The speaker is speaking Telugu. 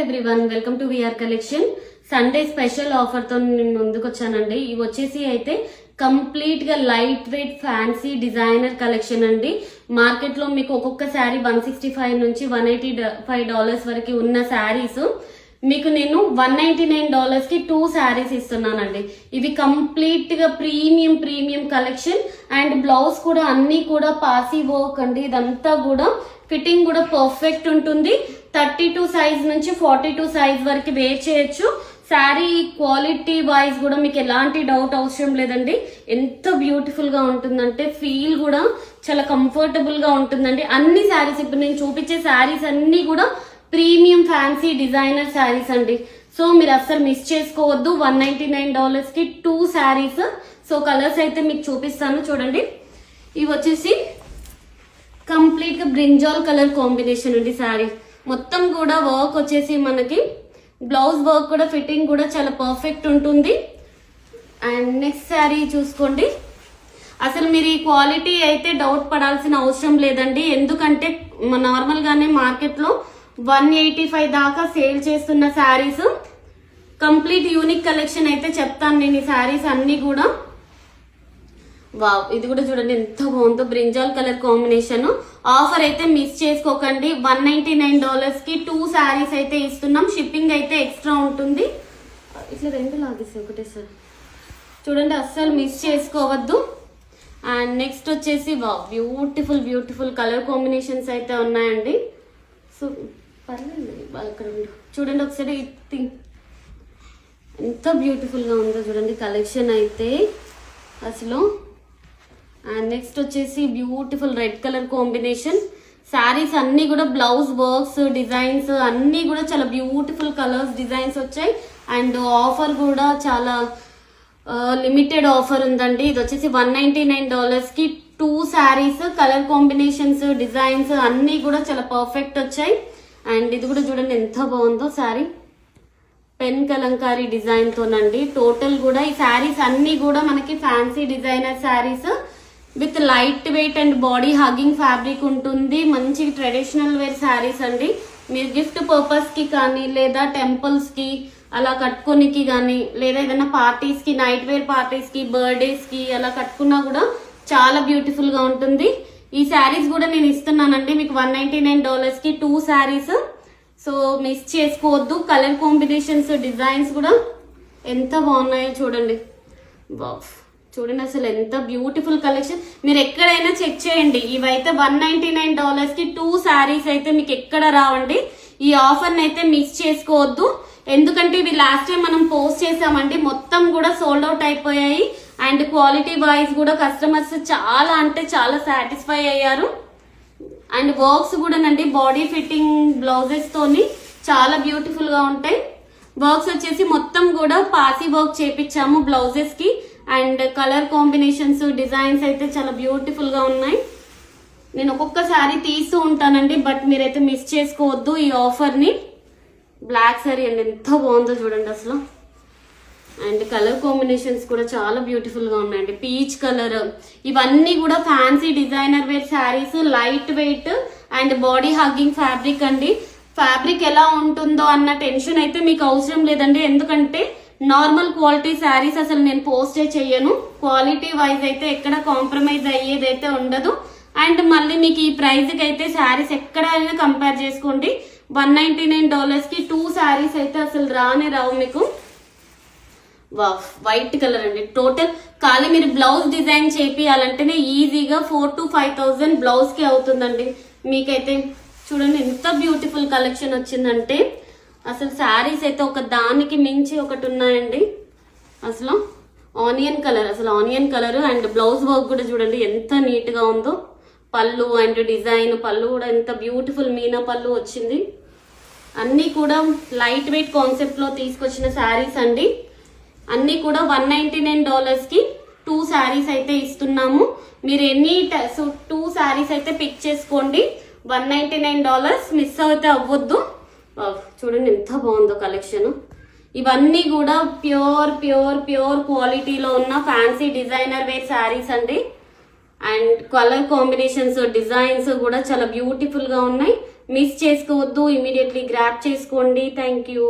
Everyone, welcome to VR collection. Sunday special offer తో నేను ముందుకు వచ్చానండి. ఇవి వచ్చేసి అయితే కంప్లీట్ గా light weight fancy designer collection అండి. మార్కెట్ లో మీకు ఒక్కొక్క శారీ $165 నుంచి $185 వరకు ఉన్న శారీస్ మీకు నేను $199 కి 2 శారీస్ ఇస్తున్నానండి. ఇవి కంప్లీట్ గా ప్రీమియం కలెక్షన్ అండ్ బ్లౌజ్ కూడా అన్ని కూడా పాసీ వర్క్ అండి. ఇదంతా కూడా ఫిట్టింగ్ కూడా పర్ఫెక్ట్ ఉంటుంది. 32 సైజ్ నుంచి 42 సైజ్ వరకు వేర్ చేయొచ్చు. శారీ క్వాలిటీ వైజ్ కూడా మీకు ఎలాంటి డౌట్ అవసరం లేదండి. ఎంత బ్యూటిఫుల్ గా ఉంటుందంటే ఫీల్ కూడా చాలా కంఫర్టబుల్ గా ఉంటుందండి. అన్ని శారీస్ ఇప్పుడు నేను చూపించే శారీస్ అన్ని కూడా ప్రీమియం ఫ్యాన్సీ డిజైనర్ శారీస్ అండి. సో మీరు అస్సలు మిస్ చేసుకోవద్దు. $199 కి 2 శారీస్. సో కలర్స్ అయితే మీకు చూపిస్తాను చూడండి. ఇవి వచ్చేసి కంప్లీట్ గా బ్రింజాల్ కలర్ కాంబినేషన్ అండి. శారీ మొత్తం కూడా వర్క్ వచ్చేసి మనకి బ్లౌజ్ వర్క్ కూడా ఫిట్టింగ్ కూడా చాలా పర్ఫెక్ట్ ఉంటుంది. అండ్ నెక్స్ట్ శారీ చూసుకోండి. అసలు మీరు ఈ క్వాలిటీ అయితే డౌట్ పడాల్సిన అవసరం లేదండి. ఎందుకంటే నార్మల్ గానే మార్కెట్ లో 185 దాకా సేల్ చేస్తున్న శారీస్ కంప్లీట్ యూనిక్ కలెక్షన్ అయితే చెప్తాను నేను. ఈ శారీస్ అన్ని కూడా వావ్, ఇది కూడా చూడండి ఎంత బాగుందో. Brinjal colour combination. ఆఫర్ అయితే మిస్ చేసుకోకండి. $199 కి 2 శారీస్ అయితే ఇస్తున్నాం. షిప్పింగ్ అయితే ఎక్స్ట్రా ఉంటుంది. ఇట్లా 2 లాగేస్తాయి ఒకటే సార్. చూడండి అస్సలు మిస్ చేసుకోవద్దు. అండ్ నెక్స్ట్ వచ్చేసి వావ్, బ్యూటిఫుల్ కలర్ కాంబినేషన్స్ అయితే ఉన్నాయండి. సో పర్లేదు అక్కడ చూడండి ఒకసారి ఎంత బ్యూటిఫుల్ గా ఉందో చూడండి కలెక్షన్ అయితే అసలు. అండ్ నెక్స్ట్ వచ్చేసి beautiful red colour combination. Saris అన్ని కూడా బ్లౌజ్ వర్క్స్ డిజైన్స్ అన్ని కూడా చాలా బ్యూటిఫుల్ కలర్స్ డిజైన్స్ వచ్చాయి. అండ్ ఆఫర్ కూడా చాలా లిమిటెడ్ ఆఫర్ ఉందండి. ఇది వచ్చేసి $199 కి 2 శారీస్. కలర్ కాంబినేషన్స్ డిజైన్స్ అన్ని కూడా చాలా పర్ఫెక్ట్ వచ్చాయి. అండ్ ఇది కూడా చూడండి ఎంత బాగుందో శారీ. పెన్ కలంకారీ డిజైన్ తోనండి. టోటల్ కూడా ఈ శారీస్ అన్ని కూడా మనకి fancy designer saris with light weight and body hugging fabric ఉంటుంది. మంచి ట్రెడిషనల్ వేర్ శారీస్ అండి. మీరు గిఫ్ట్ పర్పస్ కి కానీ లేదా టెంపుల్స్ కి అలా కట్టుకోనికి కానీ లేదా ఏదైనా పార్టీస్ కి నైట్ వేర్ పార్టీస్ కి బర్త్డేస్ కి అలా కట్టుకున్నా కూడా చాలా బ్యూటిఫుల్ గా ఉంటుంది. ఈ శారీస్ కూడా నేను ఇస్తున్నానండి మీకు $199 కి 2 శారీస్. సో మిస్ చేసుకోవద్దు. కలర్ కాంబినేషన్స్ డిజైన్స్ కూడా ఎంత బాగున్నాయో చూడండి. వావ్, చూడండి అసలు ఎంత బ్యూటిఫుల్ కలెక్షన్. మీరు ఎక్కడైనా చెక్ చేయండి. ఇవైతే $199 కి 2 శారీస్ అయితే మీకు ఎక్కడ రావండి. ఈ ఆఫర్ అయితే మిస్ చేసుకోవద్దు. ఎందుకంటే ఇవి లాస్ట్ టైం మనం పోస్ట్ చేసామండి. మొత్తం కూడా సోల్డ్ అవుట్ అయిపోయాయి. అండ్ క్వాలిటీ వైజ్ కూడా కస్టమర్స్ చాలా అంటే చాలా సాటిస్ఫై అయ్యారు. అండ్ వర్క్స్ కూడా నండి బాడీ ఫిట్టింగ్ బ్లౌజెస్ తోని చాలా బ్యూటిఫుల్ గా ఉంటాయి. వర్క్స్ వచ్చేసి మొత్తం కూడా పాసీ వర్క్ చేపించాము బ్లౌజెస్ కి. అండ్ కలర్ కాంబినేషన్స్ డిజైన్స్ అయితే చాలా బ్యూటిఫుల్ గా ఉన్నాయి. నేను ఒక్కొక్క శారీ తీస్తూ ఉంటానండి, బట్ మీరైతే మిస్ చేసుకోవద్దు ఈ ఆఫర్ ని. బ్లాక్ శారీ అండి ఎంత బాగుందో చూడండి అసలు. అండ్ కలర్ కాంబినేషన్స్ కూడా చాలా బ్యూటిఫుల్ గా ఉన్నాయండి. Peach colour. ఇవన్నీ కూడా fancy designer wear saris. Light weight and body hugging fabric అండి. ఫ్యాబ్రిక్ ఎలా ఉంటుందో అన్న టెన్షన్ అయితే మీకు అవసరం లేదండి. ఎందుకంటే నార్మల్ క్వాలిటీ శారీస్ అసలు నేను పోస్టే చెయ్యను. క్వాలిటీ వైజ్ అయితే ఎక్కడ కాంప్రమైజ్ అయ్యేదైతే ఉండదు. అండ్ మళ్ళీ మీకు ఈ ప్రైస్ కి అయితే శారీస్ ఎక్కడైనా కంపేర్ చేసుకోండి. $199 కి 2 శారీస్ అయితే అసలు రానే రావు మీకు. వావ్, వైట్ కలర్ అండి. టోటల్ ఖాళీ మీరు బ్లౌజ్ డిజైన్ చేపియాలంటేనే ఈజీగా 4,000 to 5,000 బ్లౌజ్ కి అవుతుందండి. మీకైతే చూడండి ఎంత బ్యూటిఫుల్ కలెక్షన్ వచ్చిందంటే అసలు శారీస్ అయితే ఒక దానికి మించి ఒకటి ఉన్నాయండి. అసలు onion colour and blouse work కూడా చూడండి ఎంత నీట్ గా ఉందో. పళ్ళు అండ్ డిజైన్ పళ్ళు కూడా ఎంత బ్యూటిఫుల్ మీనా పళ్ళు వచ్చింది. అన్ని కూడా లైట్ వెయిట్ కాన్సెప్ట్ లో తీసుకొచ్చిన శారీస్ అండి. అన్ని కూడా $199 కి 2 శారీస్ అయితే ఇస్తున్నాము. మీరు ఎన్ని 2 శారీస్ అయితే పిక్ చేసుకోండి. $199 మిస్ అయితే అవ్వద్దు. చూడండి ఎంత బాగుందో కలెక్షన్. ఇవన్నీ కూడా ప్యూర్ క్వాలిటీలో ఉన్న ఫ్యాన్సీ డిజైనర్ వేర్ శారీస్ అండి. అండ్ కలర్ కాంబినేషన్స్ డిజైన్స్ కూడా చాలా బ్యూటిఫుల్ గా ఉన్నాయి. మిస్ చేసుకోవద్దు, ఇమీడియట్లీ గ్రాప్ చేసుకోండి. Thank you.